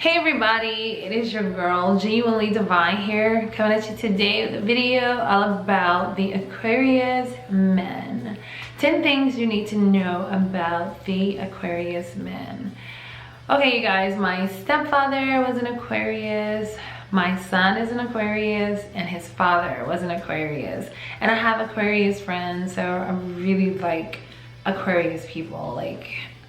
Hey everybody, it is your girl Genuinely Divine here, coming at you today with a video all about the Aquarius men. 10 things you need to know about the Aquarius men. Okay, you guys, my stepfather was an Aquarius, my son is an Aquarius, and his father was an Aquarius. And I have Aquarius friends, so I really like Aquarius people. Like,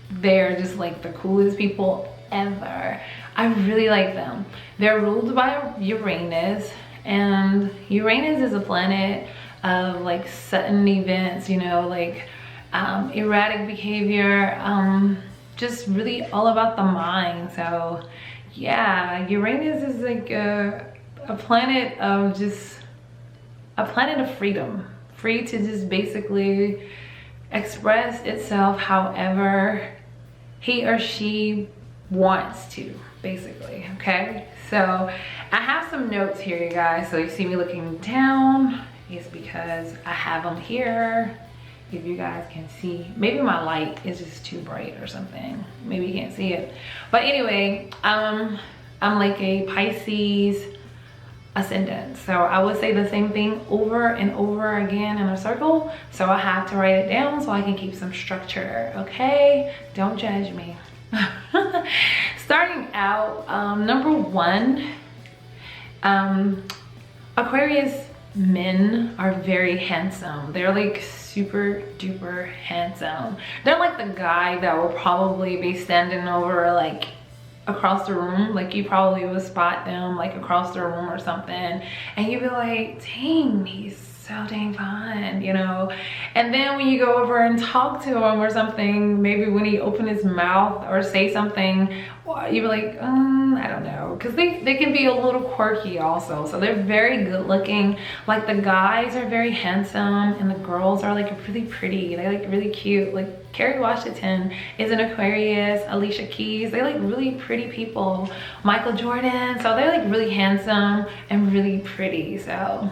they're just like the coolest people ever. I really like them. They're ruled by Uranus, and Uranus is a planet of like sudden events, you know, like erratic behavior, just really all about the mind. So yeah, Uranus is like a planet of freedom, free to just basically express itself however he or she wants to, basically. Okay, so I have some notes here, you guys. So you see me looking down is because I have them here. If you guys can see, maybe my light is just too bright or something, maybe you can't see it, but anyway, I'm like a Pisces ascendant, so I would say the same thing over and over again in a circle, so I have to write it down so I can keep some structure. Okay, don't judge me. Starting out, number one, Aquarius men are very handsome. They're like super duper handsome. They're like the guy that will probably be standing over like across the room, like you probably would spot them like across the room or something, and you'd be like, dang, he's so dang fine, you know. And then when you go over and talk to him or something, maybe when he open his mouth or say something, you'd be like, I don't know, because they can be a little quirky also. So they're very good looking. Like the guys are very handsome and the girls are like really pretty. They're like really cute. Like Kerry Washington is an Aquarius, Alicia Keys, they're like really pretty people. Michael Jordan, so they're like really handsome and really pretty. So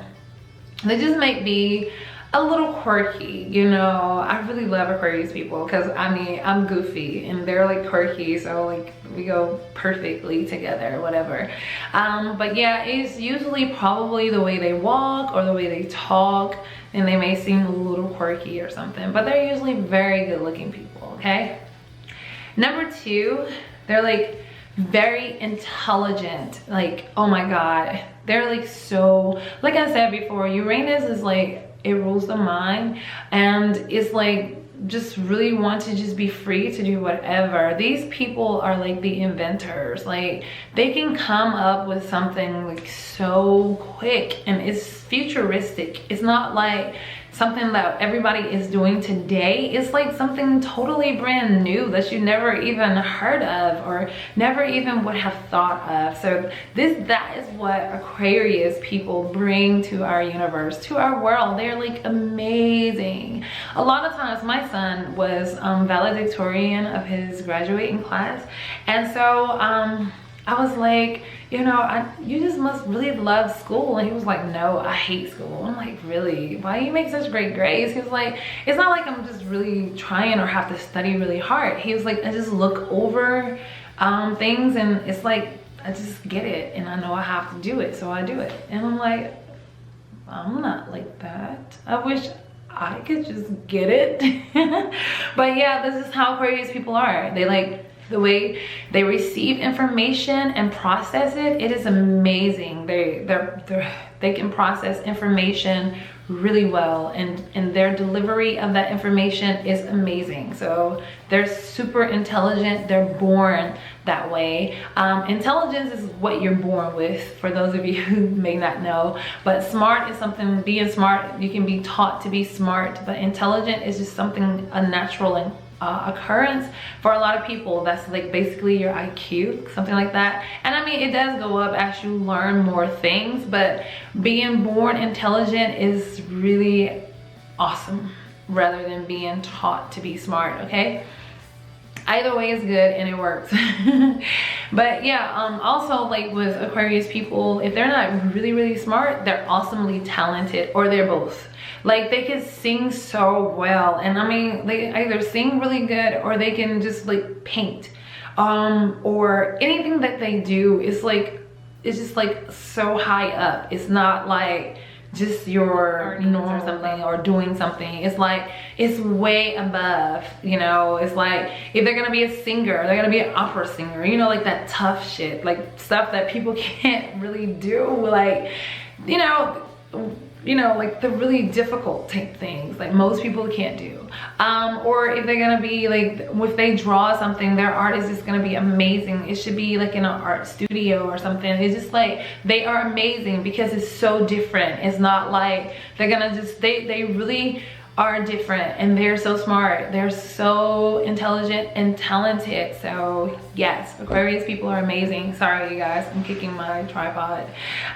they just might be a little quirky, you know. I really love Aquarius people because I mean, I'm goofy and they're like quirky, so like we go perfectly together, whatever. But yeah, it's usually probably the way they walk or the way they talk, and they may seem a little quirky or something, but they're usually very good looking people. Okay, number two, they're like very intelligent. Like, oh my god, they're like, so like I said before, Uranus is like, it rules the mind, and it's like just really want to just be free to do whatever. These people are like the inventors. Like they can come up with something like so quick, and it's futuristic. It's not like something that everybody is doing today. It's like something totally brand new that you never even heard of or never even would have thought of. So that is what Aquarius people bring to our universe, to our world. They're like amazing. A lot of times my son was valedictorian of his graduating class, and so I was like, you know, you just must really love school. And he was like, no, I hate school. I'm like, really? Why do you make such great grades? He was like, it's not like I'm just really trying or have to study really hard. He was like, I just look over things, and it's like, I just get it, and I know I have to do it, so I do it. And I'm like, I'm not like that. I wish I could just get it. But yeah, this is how Aquarius people are. They like, the way they receive information and process it, it is amazing. They can process information really well, and their delivery of that information is amazing. So they're super intelligent. They're born that way. Intelligence is what you're born with, for those of you who may not know, but smart is something, being smart, you can be taught to be smart, but intelligent is just something, a natural and occurrence for a lot of people. That's like basically your IQ, something like that. And I mean, it does go up as you learn more things, but being born intelligent is really awesome rather than being taught to be smart. Okay, either way is good and it works. But yeah, also like with Aquarius people, if they're not really smart, they're awesomely talented, or they're both. Like they can sing so well, and I mean, they either sing really good or they can just like paint, or anything that they do is like, it's just like so high up. It's not like just your normal or something, or doing something. It's like, it's way above, you know. It's like, if they're gonna be a singer, they're gonna be an opera singer, you know, like that tough shit, like stuff that people can't really do, like, you know, like the really difficult type things like most people can't do. Or if they're gonna be like, if they draw something, their art is just gonna be amazing. It should be like in an art studio or something. It's just like, they are amazing because it's so different. It's not like they're gonna just, they really are different, and they're so smart, they're so intelligent and talented. So yes, Aquarius people are amazing. Sorry you guys, I'm kicking my tripod.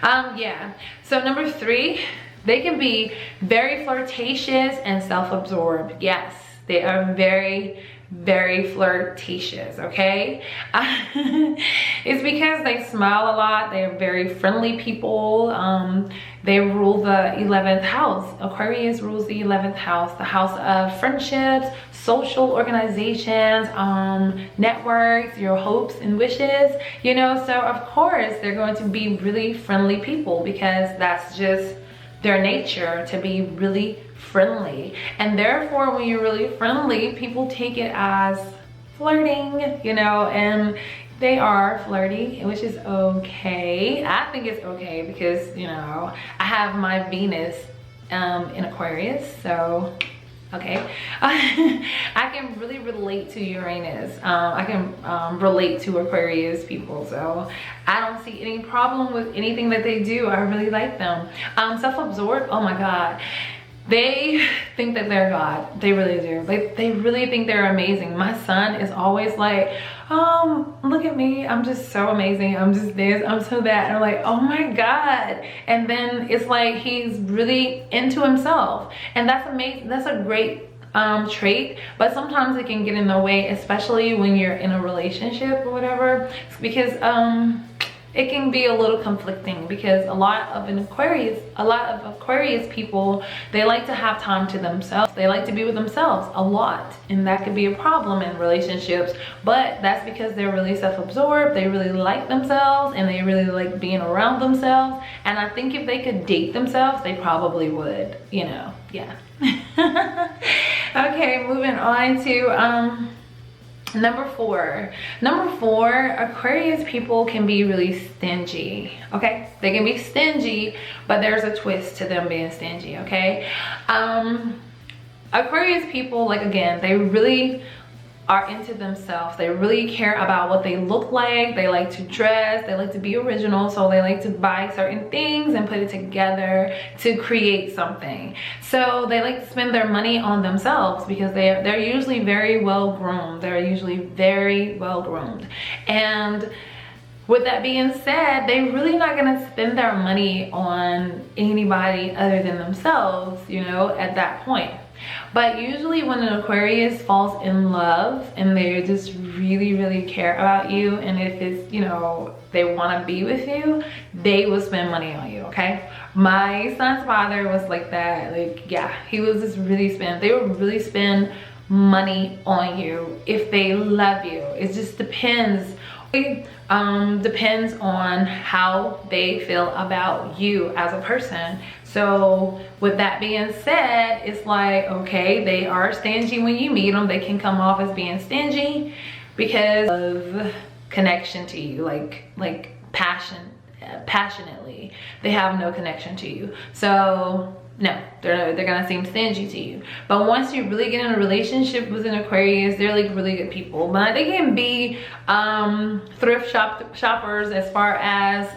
Yeah, so number 3, they can be very flirtatious and self-absorbed. Yes, they are very flirtatious, okay? It's because they smile a lot. They're very friendly people. They rule the 11th house. Aquarius rules the 11th house, the house of friendships, social organizations, networks, your hopes and wishes, you know. So of course they're going to be really friendly people, because that's just their nature, to be really friendly. And therefore, when you're really friendly, people take it as flirting, you know, and they are flirty, which is okay. I think it's okay because, you know, I have my Venus in Aquarius, so okay. I can really relate to Uranus. I can relate to Aquarius people, so I don't see any problem with anything that they do. I really like them. Self-absorbed, oh my god, they think that they're God. They really do. They really think they're amazing. My son is always like, look at me, I'm just so amazing, I'm just this, I'm so that. And I'm like, oh my god. And then it's like he's really into himself, and that's amazing. That's a great trait, but sometimes it can get in the way, especially when you're in a relationship or whatever, because it can be a little conflicting, because a lot of Aquarius people, they like to have time to themselves. They like to be with themselves a lot, and that could be a problem in relationships. But that's because they're really self-absorbed. They really like themselves, and they really like being around themselves. And I think if they could date themselves, they probably would, you know. Yeah. Okay, moving on to number 4. Number 4, Aquarius people can be really stingy, okay? They can be stingy, but there's a twist to them being stingy, okay? Aquarius people, like, again, they really are into themselves. They really care about what they look like. They like to dress, they like to be original, so they like to buy certain things and put it together to create something. So they like to spend their money on themselves, because they're usually very well groomed. They're usually very well groomed. And with that being said, they're really not gonna spend their money on anybody other than themselves, you know, at that point. But usually when an Aquarius falls in love and they just really care about you, and if it's, you know, they want to be with you, they will spend money on you, okay? My son's father was like that. Like, yeah, he was just they would really spend money on you if they love you. It just depends. Depends on how they feel about you as a person. So with that being said, it's like, okay, they are stingy when you meet them. They can come off as being stingy because of connection to you, like passionately. They have no connection to you. So no, they're gonna seem stingy to you. But once you really get in a relationship with an Aquarius, they're like really good people. But they can be thrift shoppers as far as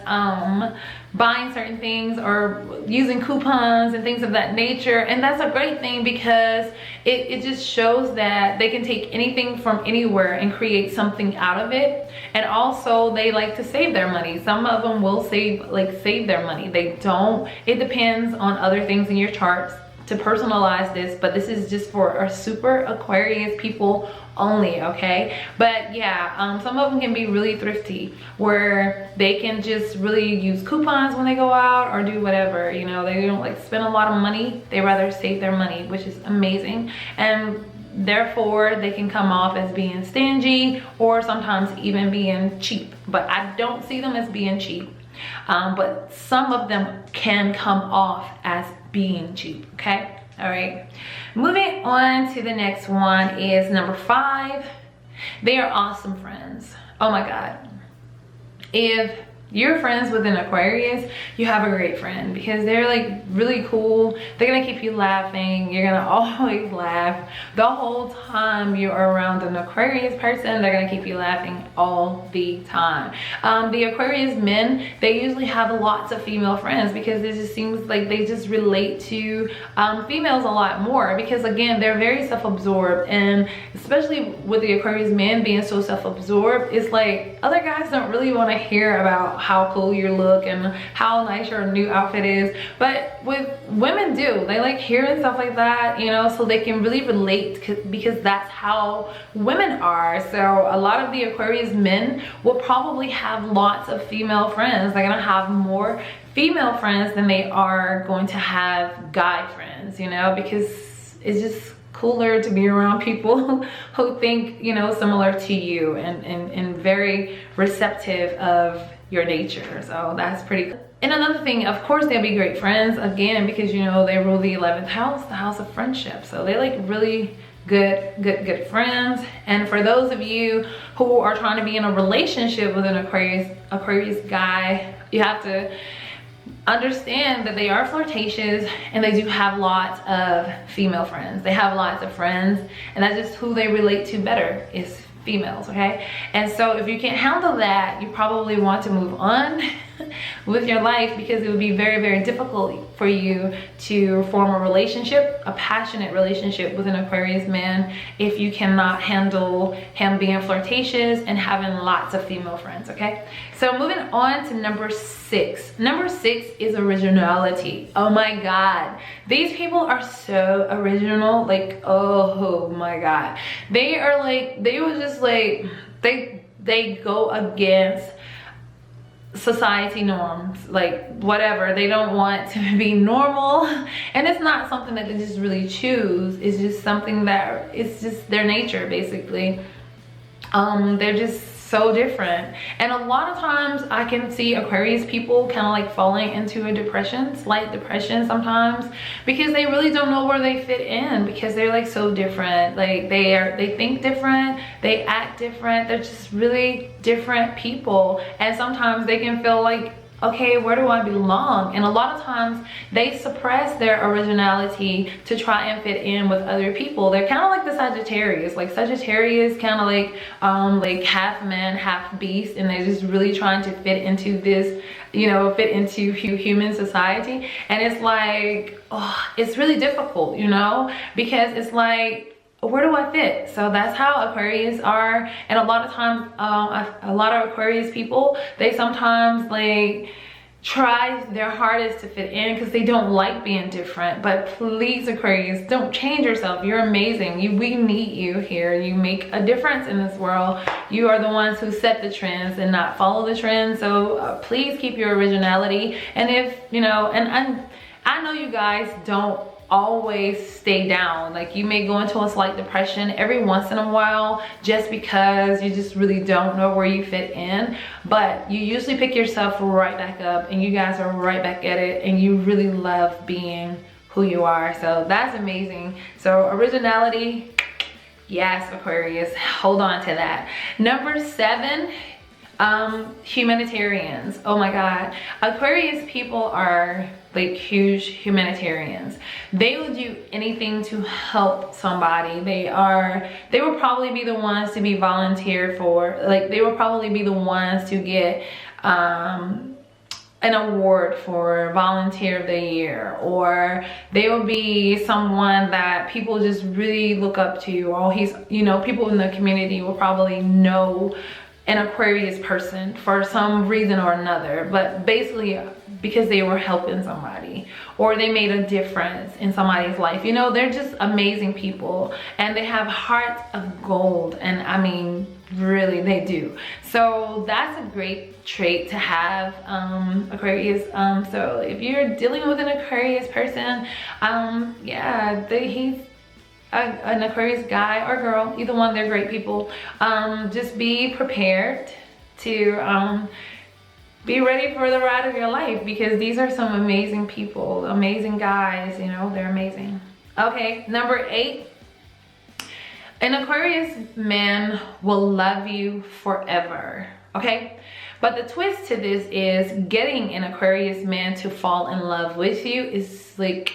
buying certain things or using coupons and things of that nature. And that's a great thing, because it just shows that they can take anything from anywhere and create something out of it. And also they like to save their money. Some of them will save their money. They don't. It depends on other things in your charts to personalize this, but this is just for our super Aquarius people only, okay? But yeah, some of them can be really thrifty, where they can just really use coupons when they go out or do whatever, you know. They don't like spend a lot of money, they rather save their money, which is amazing. And therefore they can come off as being stingy or sometimes even being cheap, but I don't see them as being cheap. But some of them can come off as being cheap, okay? All right, moving on to the next one is number 5. They are awesome friends. Oh my God. If you're friends with an Aquarius, you have a great friend, because they're like really cool. They're gonna keep you laughing. You're gonna always laugh the whole time you're around an Aquarius person. They're gonna keep you laughing all the time. The Aquarius men, they usually have lots of female friends, because it just seems like they just relate to females a lot more, because again, they're very self-absorbed. And especially with the Aquarius men being so self-absorbed, it's like other guys don't really want to hear about how cool you look and how nice your new outfit is, but with women do. They like hearing stuff like that, you know, so they can really relate, because that's how women are. So a lot of the Aquarius men will probably have lots of female friends. They're gonna have more female friends than they are going to have guy friends, you know, because it's just cooler to be around people who think, you know, similar to you, and very receptive of your nature. So that's pretty cool. And another thing, of course, they'll be great friends, again, because, you know, they rule the 11th house, the house of friendship. So they like really good friends. And for those of you who are trying to be in a relationship with an Aquarius guy, you have to understand that they are flirtatious, and they do have lots of female friends. They have lots of friends, and that's just who they relate to better, is females, okay? And so if you can't handle that, you probably want to move on with your life, because it would be very difficult for you to form a relationship, a passionate relationship with an Aquarius man, if you cannot handle him being flirtatious and having lots of female friends, okay? So moving on to number 6. Number 6 is originality. Oh my God, these people are so original. Like, oh my God, they are like, they were just like, they go against society norms, like whatever. They don't want to be normal, and it's not something that they just really choose. It's just something that it's just their nature, basically. They're just so different. And a lot of times I can see Aquarius people kind of like falling into a depression, slight depression sometimes, because they really don't know where they fit in, because they're like so different. Like they think different, they act different, they're just really different people. And sometimes they can feel like, okay, where do I belong? And a lot of times they suppress their originality to try and fit in with other people. They're kind of like the Sagittarius. Like Sagittarius kind of like half man, half beast, and they're just really trying to fit into this, you know, fit into human society. And it's like, oh, it's really difficult, you know, because it's like, where do I fit? So that's how Aquarius are. And a lot of times, a lot of Aquarius people, they sometimes like try their hardest to fit in, because they don't like being different. But please, Aquarius, don't change yourself. You're amazing. We need you here. You make a difference in this world. You are the ones who set the trends and not follow the trends. So please keep your originality. And if, you know, and I know you guys don't always stay down. Like, you may go into a slight depression every once in a while, just because you just really don't know where you fit in, but you usually pick yourself right back up, and you guys are right back at it, and you really love being who you are. So that's amazing. So originality, yes, Aquarius, hold on to that. Number 7, humanitarians. Oh my God, Aquarius people are like huge humanitarians. They will do anything to help somebody. They will probably be the ones to be volunteered for. Like, they will probably be the ones to get an award for volunteer of the year, or they will be someone that people just really look up to, or he's, you know, people in the community will probably know an Aquarius person for some reason or another. But basically because they were helping somebody or they made a difference in somebody's life. You know, they're just amazing people and they have hearts of gold, and I mean, really they do. So that's a great trait to have, Aquarius. So if you're dealing with an Aquarius person, yeah, he's an Aquarius guy or girl, either one, they're great people. Just be prepared to be ready for the ride of your life, because these are some amazing people, amazing guys, you know, they're amazing. Okay, number 8. An Aquarius man will love you forever, okay? But the twist to this is getting an Aquarius man to fall in love with you is like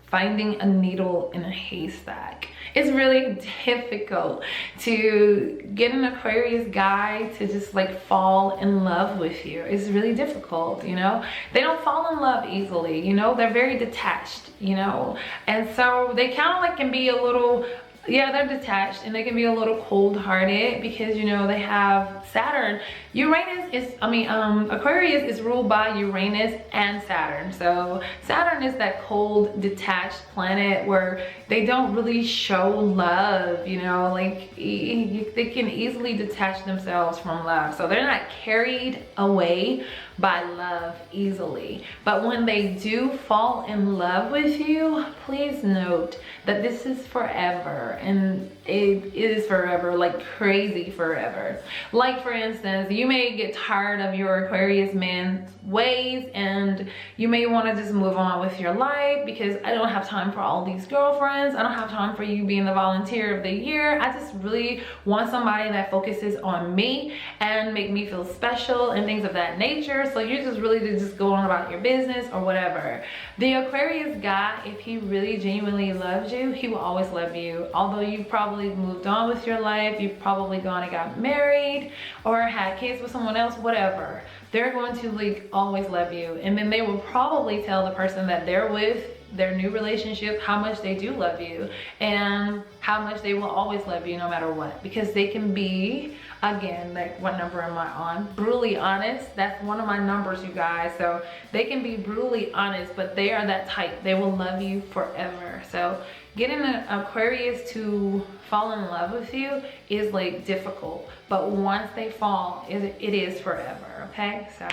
finding a needle in a haystack. It's really difficult to get an Aquarius guy to just like fall in love with you. It's really difficult, you know? They don't fall in love easily, you know? They're very detached, you know? And so they kind of like can be a little, yeah, they're detached and they can be a little cold-hearted because, you know, they have Saturn. Uranus is, Aquarius is ruled by Uranus and Saturn. So Saturn is that cold, detached planet where they don't really show love, you know, like they can easily detach themselves from love. So they're not carried away by love easily. But when they do fall in love with you, please note that this is forever, and it is forever, like crazy forever. Like for instance, you may get tired of your Aquarius man's ways and you may want to just move on with your life because I don't have time for all these girlfriends. I don't have time for you being the volunteer of the year. I just really want somebody that focuses on me and make me feel special and things of that nature. So you're just really to just go on about your business or whatever. The Aquarius guy, if he really genuinely loves you, he will always love you. Although you've probably moved on with your life, you've probably gone and got married or had kids with someone else, whatever, they're going to like always love you. And then they will probably tell the person that they're with, their new relationship, how much they do love you and how much they will always love you no matter what, because they can be, again, like what number am I on? Brutally honest. That's one of my numbers, you guys. So they can be brutally honest, but they are that type. They will love you forever. So getting an Aquarius to fall in love with you is like difficult, but once they fall, it is forever. Okay, so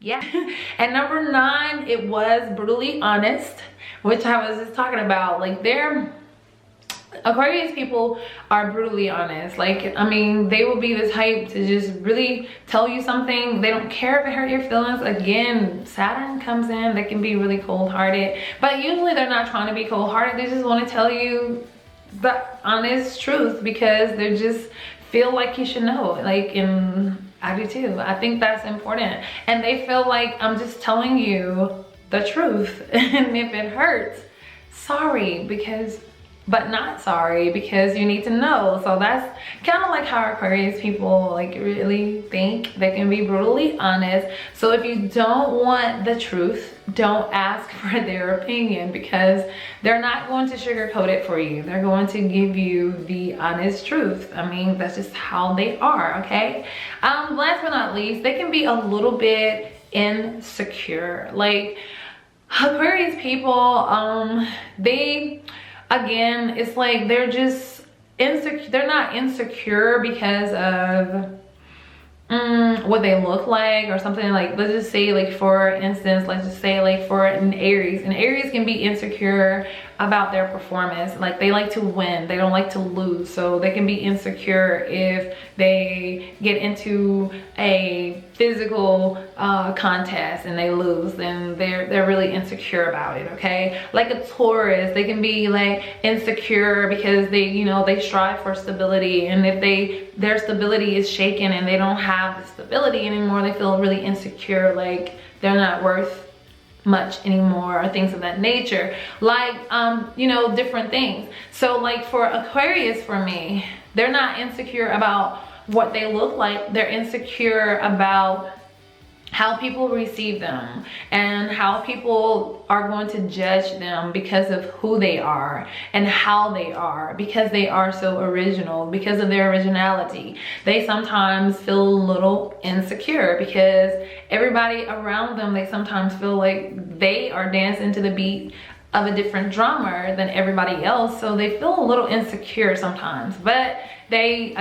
yeah. And number 9, it was brutally honest, which I was just talking about. Like Aquarius people are brutally honest. Like, I mean, they will be the type to just really tell you something. They don't care if it hurt your feelings. Again, Saturn comes in, they can be really cold-hearted, but usually they're not trying to be cold-hearted. They just want to tell you the honest truth because they just feel like you should know. Like, and I do too. I think that's important. And they feel like I'm just telling you the truth. And if it hurts, sorry, but not sorry because you need to know. So that's kind of like how Aquarius people like really think. They can be brutally honest. So if you don't want the truth, don't ask for their opinion because they're not going to sugarcoat it for you. They're going to give you the honest truth. I mean, that's just how they are, okay? Last but not least, they can be a little bit insecure. Like Aquarius people, again, it's like they're just insecure. They're not insecure because of what they look like or something. Like, let's just say, like, for instance, let's just say like for an Aries can be insecure about their performance. Like, they like to win, they don't like to lose. So they can be insecure if they get into a physical contest and they lose, then they're really insecure about it, okay? Like a Taurus, they can be like insecure because they strive for stability, and if their stability is shaken and they don't have the stability anymore, they feel really insecure, like they're not worth much anymore or things of that nature. Like different things. So like for Aquarius, for me, they're not insecure about what they look like. They're insecure about how people receive them and how people are going to judge them because of who they are and how they are, because they are so original, because of their originality. They sometimes feel a little insecure because everybody around them, they sometimes feel like they are dancing to the beat of a different drummer than everybody else, so they feel a little insecure sometimes. But they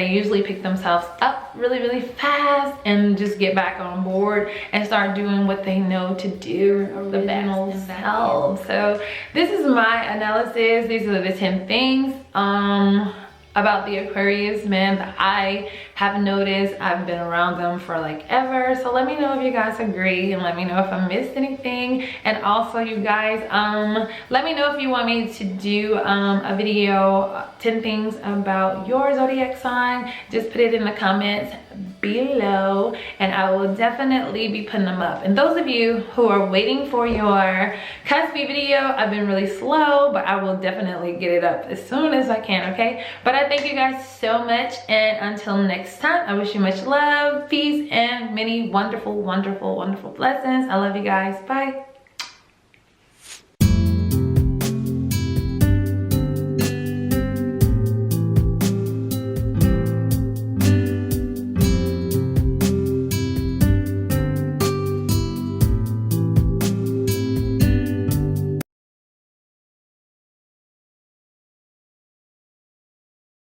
usually pick themselves up really fast and just get back on board and start doing what they know to do, the best themselves. So this is my analysis. These are the 10 things about the Aquarius men that I have noticed. I've been around them for like ever, so let me know if you guys agree and let me know if I missed anything. And also, you guys, let me know if you want me to do a video 10 things about your zodiac sign. Just put it in the comments below and I will definitely be putting them up. And those of you who are waiting for your cuspy video, I've been really slow, but I will definitely get it up as soon as I can, okay? But I thank you guys so much, and until next time, I wish you much love, peace, and many wonderful blessings. I love you guys. Bye.